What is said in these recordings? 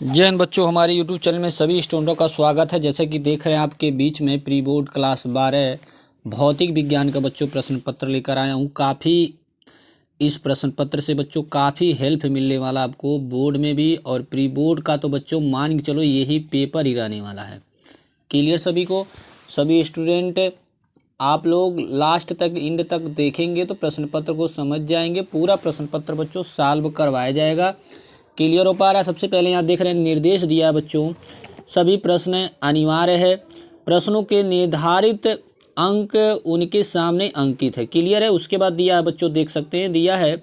जय हिंद बच्चों, हमारे YouTube चैनल में सभी स्टूडेंटों का स्वागत है। जैसे कि देख रहे हैं आपके बीच में प्री बोर्ड क्लास 12 भौतिक विज्ञान का बच्चों प्रश्न पत्र लेकर आया हूँ। काफ़ी इस प्रश्न पत्र से बच्चों काफ़ी हेल्प मिलने वाला आपको बोर्ड में भी, और प्री बोर्ड का तो बच्चों मान के चलो यही पेपर ही रहने वाला है। क्लियर सभी को? सभी स्टूडेंट आप लोग लास्ट तक एंड तक देखेंगे तो प्रश्न पत्र को समझ जाएंगे। पूरा प्रश्न पत्र बच्चों सॉल्व करवाया जाएगा। क्लियर हो पा रहा है? सबसे पहले यहाँ देख रहे हैं निर्देश दिया है बच्चों, सभी प्रश्न अनिवार्य है। प्रश्नों के निर्धारित अंक उनके सामने अंकित है। क्लियर है? उसके बाद दिया है बच्चों, देख सकते हैं दिया है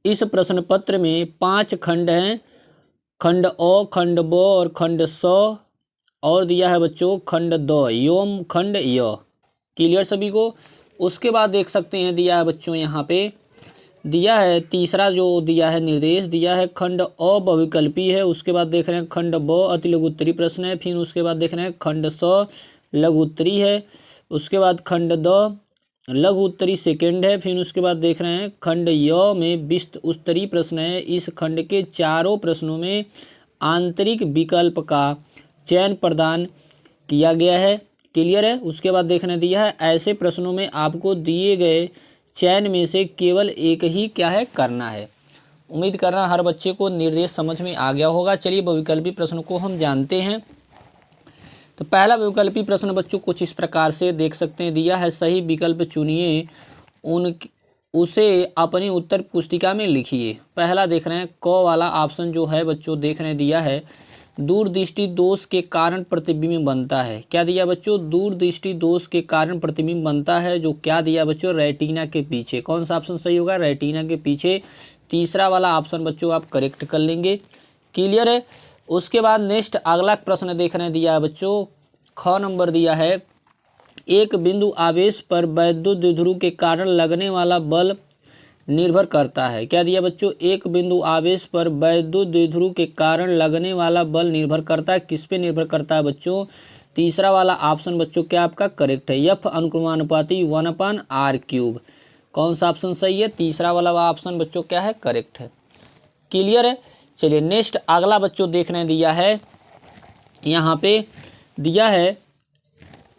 इस प्रश्न पत्र में 5 खंड हैं, खंड अ, खंड ब और खंड स, और दिया है बच्चों खंड द एवं खंड य। क्लियर सभी को? उसके बाद देख सकते हैं दिया है बच्चों, यहाँ पे दिया है तीसरा जो दिया है निर्देश दिया है खंड अ बहुविकल्पी है। उसके बाद देख रहे हैं खंड ब अति लघु उत्तरी प्रश्न है। फिर उसके बाद देख रहे हैं खंड स लघु उत्तरी है। उसके बाद खंड द लघु उत्तरी सेकेंड है। फिर उसके बाद देख रहे हैं खंड य में विस्तृत उत्तरी प्रश्न है। इस खंड के चारों प्रश्नों में आंतरिक विकल्प का चयन प्रदान किया गया है। क्लियर है? उसके बाद देखने दिया है ऐसे प्रश्नों में आपको दिए गए चयन में से केवल एक ही क्या है करना है। उम्मीद कर रहा हर बच्चे को निर्देश समझ में आ गया होगा। चलिए बहुविकल्पी प्रश्न को हम जानते हैं। तो पहला बहुविकल्पी प्रश्न बच्चों कुछ इस प्रकार से देख सकते हैं, दिया है सही विकल्प चुनिए, उसे अपनी उत्तर पुस्तिका में लिखिए। पहला देख रहे हैं क वाला ऑप्शन जो है बच्चों देख रहे हैं दिया है दूरदृष्टि दोष के कारण प्रतिबिंब बनता है। क्या दिया बच्चों? दूरदृष्टि दोष के कारण प्रतिबिंब बनता है, जो क्या दिया बच्चों? रेटिना के पीछे। कौन सा ऑप्शन सही होगा? रेटिना के पीछे। तीसरा वाला ऑप्शन बच्चों आप करेक्ट कर लेंगे। क्लियर है? उसके बाद नेक्स्ट अगला प्रश्न देख रहे हैं दिया है बच्चों, ख नंबर दिया है एक बिंदु आवेश पर वैद्युत द्विध्रुव के कारण लगने वाला बल निर्भर करता है। क्या दिया बच्चों? एक बिंदु आवेश पर वैद्युत द्विध्रुव के कारण लगने वाला बल निर्भर करता है। किस पे निर्भर करता है बच्चों? तीसरा वाला ऑप्शन बच्चों क्या आपका करेक्ट है, एफ अनुक्रमानुपाती 1/r³। कौन सा ऑप्शन सही है? तीसरा वाला ऑप्शन बच्चों क्या है करेक्ट है। क्लियर है? चलिए नेक्स्ट अगला बच्चों देखने दिया है, यहाँ पे दिया है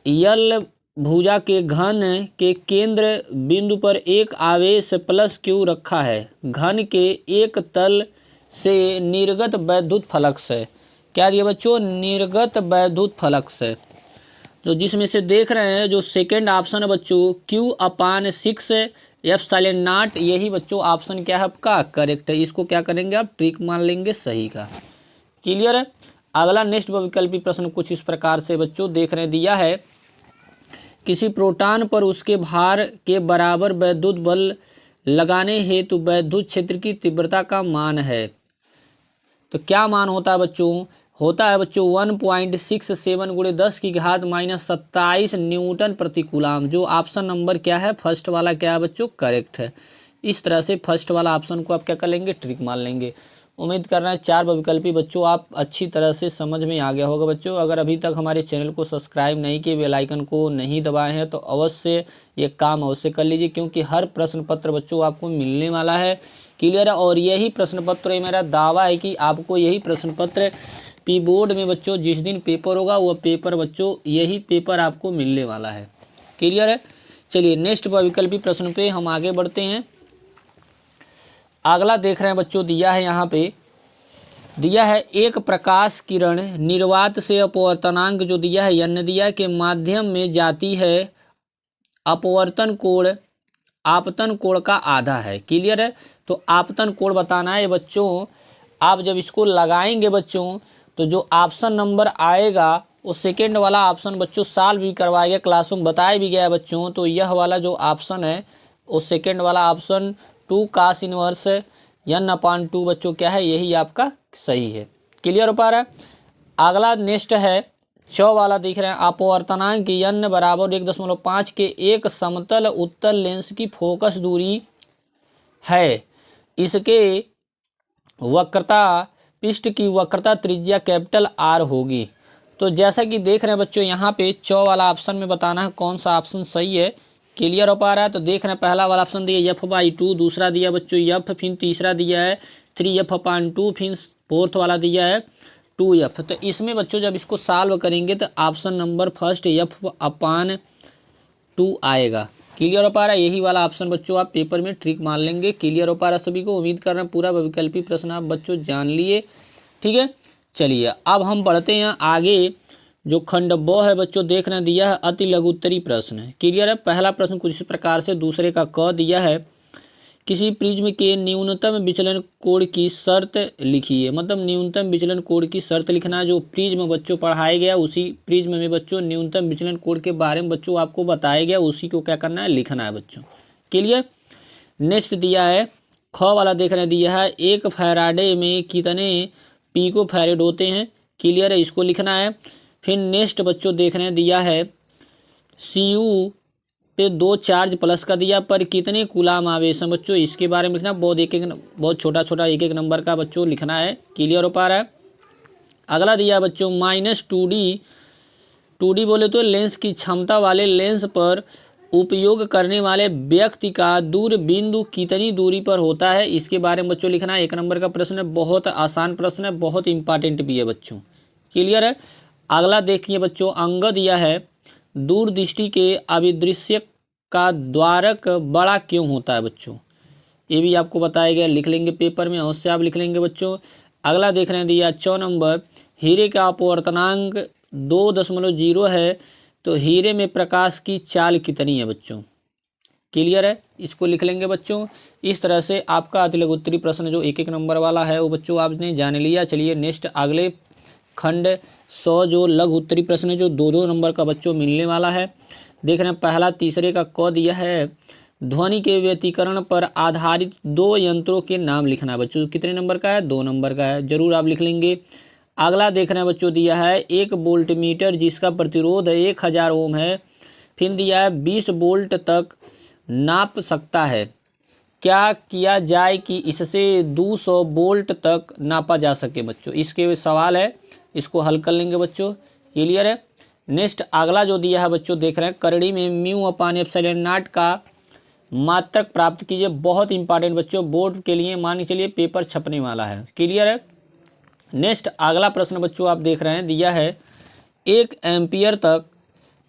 यल भुजा के घन के केंद्र बिंदु पर एक आवेश प्लस क्यू रखा है। घन के एक तल से निर्गत वैद्युत फ्लक्स है। क्या दिया बच्चों? निर्गत वैद्युत फ्लक्स है, जो जिसमें से देख रहे हैं जो सेकंड ऑप्शन है बच्चों Q/6 F∩0, यही बच्चों ऑप्शन क्या है आपका करेक्ट है। इसको क्या करेंगे आप ट्रिक मान लेंगे सही का। क्लियर है? अगला नेक्स्ट बहुविकल्पी प्रश्न कुछ इस प्रकार से बच्चों देख रहे हैं दिया है किसी प्रोटॉन पर उसके भार के बराबर वैद्युत बल लगाने हेतु वैद्युत क्षेत्र की तीव्रता का मान है। तो क्या मान होता है बच्चों? होता है बच्चों 1.67 × 10⁻⁻27 न्यूटन प्रति कूलाम, जो ऑप्शन नंबर क्या है फर्स्ट वाला क्या है बच्चों करेक्ट है। इस तरह से फर्स्ट वाला ऑप्शन को आप क्या कर लेंगे ट्रिक मान लेंगे। उम्मीद कर रहे हैं 4 बहुविकल्पी बच्चों आप अच्छी तरह से समझ में आ गया होगा। बच्चों अगर अभी तक हमारे चैनल को सब्सक्राइब नहीं किए, बेल आइकन को नहीं दबाए हैं, तो अवश्य ये काम अवश्य कर लीजिए, क्योंकि हर प्रश्न पत्र बच्चों आपको मिलने वाला है। क्लियर है? और यही प्रश्न पत्र मेरा दावा है कि आपको यही प्रश्न पत्र प्री बोर्ड में बच्चों जिस दिन पेपर होगा वह पेपर बच्चों यही पेपर आपको मिलने वाला है। क्लियर है? चलिए नेक्स्ट बहुविकल्पी प्रश्न पे हम आगे बढ़ते हैं। अगला देख रहे हैं बच्चों दिया है यहाँ पे दिया है एक प्रकाश किरण निर्वात से अपवर्तनांक जो दिया है n दिया के माध्यम में जाती है, अपवर्तन कोण आपतन कोण का आधा है। क्लियर है? तो आपतन कोण बताना है बच्चों। आप जब इसको लगाएंगे बच्चों तो जो ऑप्शन नंबर आएगा वो सेकेंड वाला ऑप्शन बच्चों सॉल्व भी करवाया गया, क्लासरूम में बताया भी गया है बच्चों। तो यह वाला जो ऑप्शन है वो सेकेंड वाला ऑप्शन 2 cos इनवर्स n/2 बच्चों क्या है यही आपका सही है। क्लियर हो पा रहा है? अगला नेक्स्ट है 6 वाला दिख रहे हैं अपवर्तनांक n बराबर 1.5 के एक समतल उत्तल लेंस की फोकस दूरी है। इसके वक्रता पृष्ठ की वक्रता त्रिज्या कैपिटल R होगी। तो जैसा कि देख रहे हैं बच्चों यहाँ पे 6 वाला ऑप्शन में बताना है कौन सा ऑप्शन सही है। क्लियर हो पा रहा है? तो देख रहे हैं पहला वाला ऑप्शन दिया f/2, दूसरा दिया बच्चों f, फिर तीसरा दिया है 3f/2, फिर फोर्थ वाला दिया है 2f। तो इसमें बच्चों जब इसको सॉल्व करेंगे तो ऑप्शन नंबर फर्स्ट f/2 आएगा। क्लियर हो पा रहा है? यही वाला ऑप्शन बच्चों आप पेपर में ट्रिक मान लेंगे। क्लियर हो पा रहा है सभी को? उम्मीद कर रहे हैं पूरा वैकल्पिक प्रश्न आप बच्चों जान लिए। ठीक है, चलिए अब हम बढ़ते हैं आगे। जो खंड ब है बच्चों देख रहे हैं दिया है अति लघुत्तरी प्रश्न। क्लियर है? पहला प्रश्न कुछ इस प्रकार से, दूसरे का क दिया है किसी प्रिज्म के न्यूनतम विचलन कोण की शर्त लिखिए। मतलब न्यूनतम विचलन कोण की शर्त लिखना। जो प्रिज्म बच्चों पढ़ाया गया उसी प्रिज्म में बच्चों न्यूनतम विचलन कोण के बारे में बच्चों आपको बताया गया, उसी को क्या करना है, लिखना है बच्चों। क्लियर? नेक्स्ट दिया है ख वाला देख रहे हैं दिया है 1 फैराडे में कितने पिको फैरेड होते हैं। क्लियर है? इसको लिखना है। फिर नेक्स्ट बच्चों देख रहे हैं दिया है CU पे 2 चार्ज प्लस का दिया पर कितने कूलाम आवेश हैं बच्चों, इसके बारे में लिखना। बहुत छोटा छोटा एक एक नंबर का बच्चों लिखना है। क्लियर हो पा रहा है? अगला दिया बच्चों -2D बोले तो लेंस की क्षमता वाले लेंस पर उपयोग करने वाले व्यक्ति का दूर बिंदु कितनी दूरी पर होता है, इसके बारे में बच्चों लिखना है। 1 नंबर का प्रश्न है, बहुत आसान प्रश्न है, बहुत इंपॉर्टेंट भी है बच्चों। क्लियर है? अगला देखिए बच्चों अंग दिया है दूरदृष्टि के अभिदृश्य का द्वारक बड़ा क्यों होता है बच्चों, ये भी आपको बताया गया, लिख लेंगे पेपर में, अवश्य आप लिख लेंगे बच्चों। अगला देख रहे हैं दिया 4 नंबर हीरे का अपवर्तनांक 2.0 है तो हीरे में प्रकाश की चाल कितनी है बच्चों। क्लियर है? इसको लिख लेंगे बच्चों। इस तरह से आपका अति लघुत्तरी प्रश्न जो 1-1 नंबर वाला है वो बच्चों आपने जान लिया। चलिए नेक्स्ट अगले खंड 100 जो लघु उत्तरी प्रश्न है जो 2-2 नंबर का बच्चों मिलने वाला है। देख रहे हैं पहला तीसरे का क दिया है ध्वनि के व्यतिकरण पर आधारित 2 यंत्रों के नाम लिखना है बच्चों। कितने नंबर का है? 2 नंबर का है, जरूर आप लिख लेंगे। अगला देख रहे हैं बच्चों दिया है 1 वोल्टमीटर जिसका प्रतिरोध 1000 ओम है। फिर दिया है 20 वोल्ट तक नाप सकता है, क्या किया जाए कि इससे 200 वोल्ट तक नापा जा सके बच्चों। इसके सवाल है, इसको हल कर लेंगे बच्चों। क्लियर है? नेक्स्ट अगला जो दिया है बच्चों देख रहे हैं करड़ी में μ/ε0 का मात्रक प्राप्त कीजिए। बहुत इंपॉर्टेंट बच्चों, बोर्ड के लिए मान के चलिए पेपर छपने वाला है। क्लियर है? नेक्स्ट अगला प्रश्न बच्चों आप देख रहे हैं दिया है 1 एम्पियर तक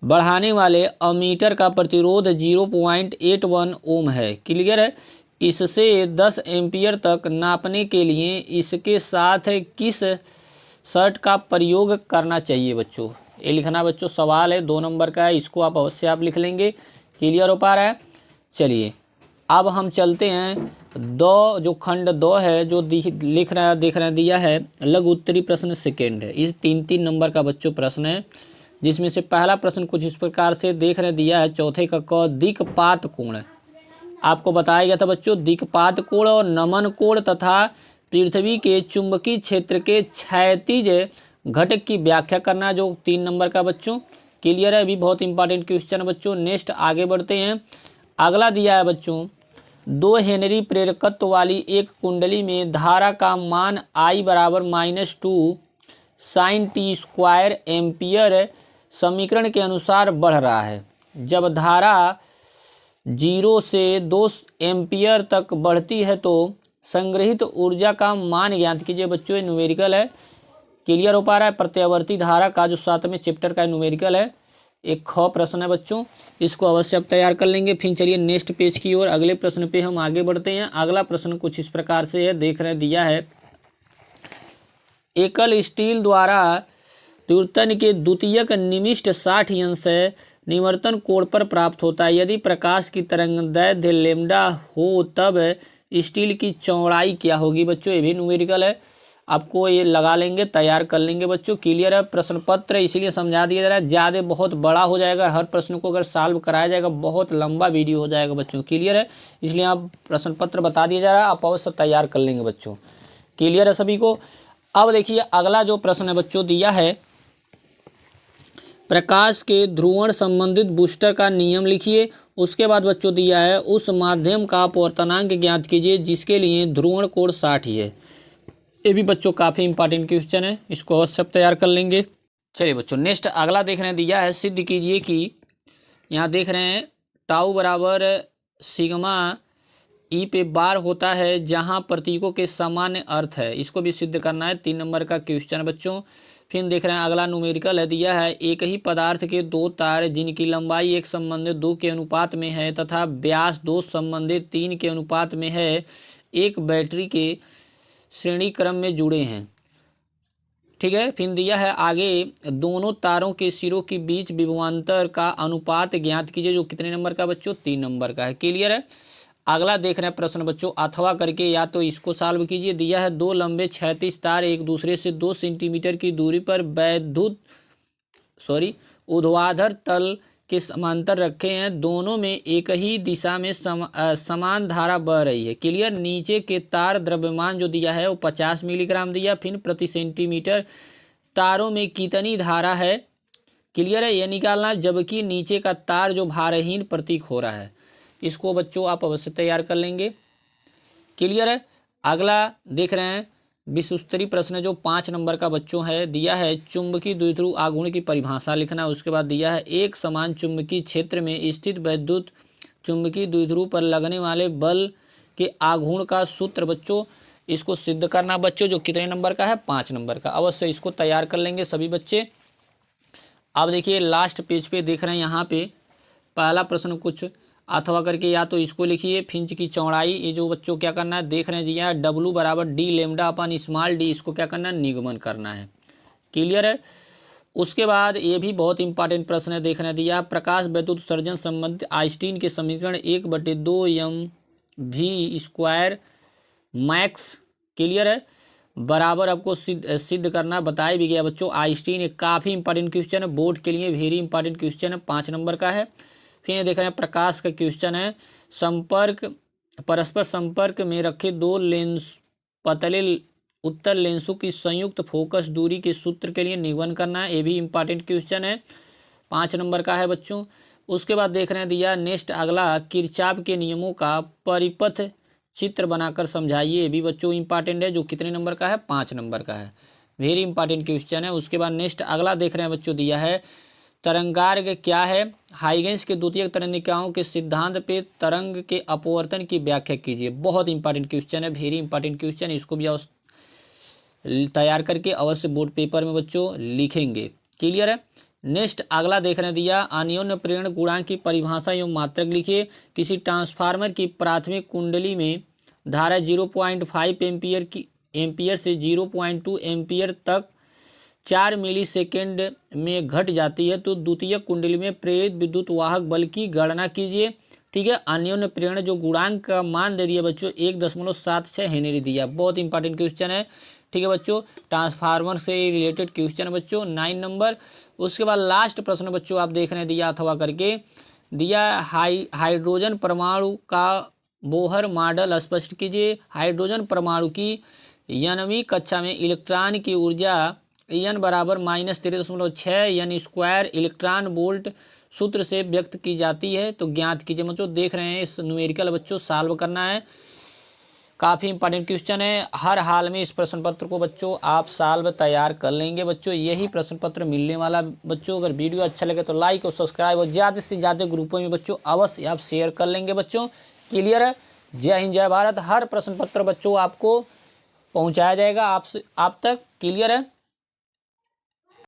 बढ़ाने वाले अमीटर का प्रतिरोध 0.81 ओम है। क्लियर है? इससे 10 एम्पियर तक नापने के लिए इसके साथ किस शर्त का प्रयोग करना चाहिए बच्चों, ये लिखना बच्चों। सवाल है 2 नंबर का है, इसको आप अवश्य आप लिख लेंगे। क्लियर हो पा रहा है? चलिए अब हम चलते हैं जो खंड 2 है जो देख रहे हैं दिया है लघु उत्तरी प्रश्न सेकेंड है। इस 3-3 नंबर का बच्चों प्रश्न है, जिसमें से पहला प्रश्न कुछ इस प्रकार से देख रहे दिया है चौथे का क दिक्पात कोण। आपको बताया गया था बच्चों दिक्पात कोण और नमन कोण तथा पृथ्वी के चुंबकीय क्षेत्र के क्षैतिज घटक की व्याख्या करना, जो 3 नंबर का बच्चों। क्लियर है? अभी बहुत इंपॉर्टेंट क्वेश्चन है बच्चों। नेक्स्ट आगे बढ़ते हैं। अगला दिया है बच्चों 2 हेनरी प्रेरकत्व वाली एक कुंडली में धारा का मान I बराबर -2 sin t² एम्पियर समीकरण के अनुसार बढ़ रहा है। जब धारा 0 से 2 एम्पियर तक बढ़ती है तो संग्रहित ऊर्जा का मान ज्ञात कीजिए बच्चों। ये न्यूमेरिकल है। क्लियर हो पा रहा है? प्रत्यावर्ती धारा का जो 7वें चैप्टर का न्यूमेरिकल है, एक ख प्रश्न है बच्चों, इसको अवश्य आप तैयार कर लेंगे। फिर चलिए नेक्स्ट पेज की ओर अगले प्रश्न पे हम आगे बढ़ते हैं। अगला प्रश्न कुछ इस प्रकार से है, देख रहे दिया है एकल स्टील द्वारा द्युतन के द्वितीयक निविष्ट 60 अंश निवर्तन कोण पर प्राप्त होता है। यदि प्रकाश की तरंगदैर्घ्य लैम्डा हो तब स्टील की चौड़ाई क्या होगी बच्चों। ये भी न्यूमेरिकल है, आपको ये लगा लेंगे, तैयार कर लेंगे बच्चों। क्लियर है? प्रश्न पत्र इसलिए समझा दिया जा रहा है, ज़्यादा बहुत बड़ा हो जाएगा, हर प्रश्न को अगर सॉल्व कराया जाएगा बहुत लंबा वीडियो हो जाएगा बच्चों। क्लियर है? इसलिए आप प्रश्न पत्र बता दिया जा रहा है, आप अवश्य तैयार कर लेंगे बच्चों। क्लियर है सभी को? अब देखिए अगला जो प्रश्न है बच्चों दिया है प्रकाश के ध्रुवण संबंधित बूस्टर का नियम लिखिए। उसके बाद बच्चों दिया है उस माध्यम का अपवर्तनांक ज्ञात कीजिए जिसके लिए ध्रुवण कोण 60 ही है। ये भी बच्चों काफ़ी इंपॉर्टेंट क्वेश्चन है, इसको अवश्य तैयार कर लेंगे। चलिए बच्चों नेक्स्ट अगला देख रहे हैं दिया है सिद्ध कीजिए कि यहाँ देख रहे हैं टाउ बराबर सिग्मा ई पे बार होता है जहां प्रतीकों के सामान्य अर्थ है। इसको भी सिद्ध करना है। 3 नंबर का क्वेश्चन बच्चों। फिर देख रहे हैं अगला न्यूमेरिकल है, दिया है एक ही पदार्थ के दो तार जिनकी लंबाई एक संबंधित 2 के अनुपात में है तथा व्यास 2 संबंधित 3 के अनुपात में है, एक बैटरी के श्रेणी क्रम में जुड़े हैं। ठीक है। फिर दिया है आगे दोनों तारों के सिरों के बीच विभवांतर का अनुपात ज्ञात कीजिए, जो कितने नंबर का बच्चों? 3 नंबर का है। क्लियर है। अगला देख रहे हैं प्रश्न बच्चों, अथवा करके या तो इसको सॉल्व कीजिए। दिया है दो लंबे क्षैतिज तार एक दूसरे से 2 सेंटीमीटर की दूरी पर ऊर्ध्वाधर तल के समांतर रखे हैं। दोनों में एक ही दिशा में समान धारा बह रही है। क्लियर। नीचे के तार द्रव्यमान जो दिया है वो 50 मिलीग्राम दिया। फिर प्रति सेंटीमीटर तारों में कितनी धारा है, क्लियर है, यह निकालना। जबकि नीचे का तार जो भारहीन प्रतीक हो रहा है, इसको बच्चों आप अवश्य तैयार कर लेंगे। क्लियर है। अगला देख रहे हैं विश्व स्तरीय प्रश्न जो 5 नंबर का बच्चों है। दिया है चुंबकीय द्विध्रुव आघूर्ण की परिभाषा लिखना। उसके बाद दिया है एक समान चुंबकीय क्षेत्र में स्थित वैद्युत चुंबकीय द्विध्रुव पर लगने वाले बल के आघूर्ण का सूत्र बच्चों, इसको सिद्ध करना बच्चों, जो कितने नंबर का है? 5 नंबर का। अवश्य इसको तैयार कर लेंगे सभी बच्चे। अब देखिए लास्ट पेज पे देख रहे हैं, यहाँ पे पहला प्रश्न कुछ अथवा करके या तो इसको लिखिए। फिंच की चौड़ाई, ये जो बच्चों क्या करना है देख रहे हैं जी, यहाँ W बराबर डी लेमडा अपन स्मॉल डी, इसको क्या करना है? निगमन करना है। क्लियर है। उसके बाद ये भी बहुत इंपॉर्टेंट प्रश्न है, देख रहे हैं दिया प्रकाश वैद्युत उत्सर्जन संबंधित आइंस्टीन के समीकरण 1/2 mv² मैक्स, क्लियर है, बराबर आपको सिद्ध करना बताया भी गया बच्चों। आइंस्टीन एक काफ़ी इंपॉर्टेंट क्वेश्चन है, बोर्ड के लिए वेरी इंपॉर्टेंट क्वेश्चन है, 5 नंबर का है। फिर देख रहे हैं प्रकाश का क्वेश्चन है, परस्पर संपर्क में रखे 2 लेंस पतले उत्तल लेंसों की संयुक्त फोकस दूरी के सूत्र के लिए निगमन करना है। ये भी इंपॉर्टेंट क्वेश्चन है, 5 नंबर का है बच्चों। उसके बाद देख रहे हैं दिया नेक्स्ट अगला किरचॉफ के नियमों का परिपथ चित्र बनाकर समझाइए। ये भी बच्चों इंपॉर्टेंट है, जो कितने नंबर का है? 5 नंबर का है, वेरी इंपॉर्टेंट क्वेश्चन है। उसके बाद नेक्स्ट अगला देख रहे हैं बच्चों, दिया है तरंगार्ग क्या है? हाइगेंस के द्वितीयक तरंगिकाओं के सिद्धांत पे तरंग के अपवर्तन की व्याख्या कीजिए। बहुत इंपॉर्टेंट क्वेश्चन है, वेरी इंपॉर्टेंट क्वेश्चन। इसको भी तैयार करके अवश्य बोर्ड पेपर में बच्चों लिखेंगे। क्लियर है। नेक्स्ट अगला देख रहे हैं दिया अन्योन्य प्रेरण गुणांक की परिभाषा एवं मात्रक लिखिए। किसी ट्रांसफार्मर की प्राथमिक कुंडली में धारा 0.5 एम्पियर से 0.2 एम्पियर तक 4 मिलीसेकेंड में घट जाती है, तो द्वितीय कुंडली में प्रेरित विद्युत वाहक बल की गणना कीजिए। ठीक है। अन्योन्य प्रेरण जो गुणांक का मान दे दिया बच्चों 1.76 हेनरी दिया। बहुत इंपॉर्टेंट क्वेश्चन है। ठीक है बच्चों, ट्रांसफार्मर से रिलेटेड क्वेश्चन है बच्चों, 9 नंबर। उसके बाद लास्ट प्रश्न बच्चों आप देख रहे हैं दिया अथवा करके, दिया हाइड्रोजन परमाणु का बोहर मॉडल स्पष्ट कीजिए। हाइड्रोजन परमाणु की 9वीं कक्षा में इलेक्ट्रॉन की ऊर्जा n बराबर -13.6 n² इलेक्ट्रॉन वोल्ट सूत्र से व्यक्त की जाती है, तो ज्ञात कीजिए बच्चों। देख रहे हैं इस न्यूमेरिकल बच्चों सॉल्व करना है, काफ़ी इंपॉर्टेंट क्वेश्चन है। हर हाल में इस प्रश्न पत्र को बच्चों आप सॉल्व तैयार कर लेंगे बच्चों, यही प्रश्न पत्र मिलने वाला बच्चों। अगर वीडियो अच्छा लगे तो लाइक और सब्सक्राइब और ज़्यादा से ज़्यादा ग्रुपों में बच्चों अवश्य आप शेयर कर लेंगे बच्चों। क्लियर है। जय हिंद जय भारत। हर प्रश्न पत्र बच्चों आपको पहुँचाया जाएगा आप तक। क्लियर है।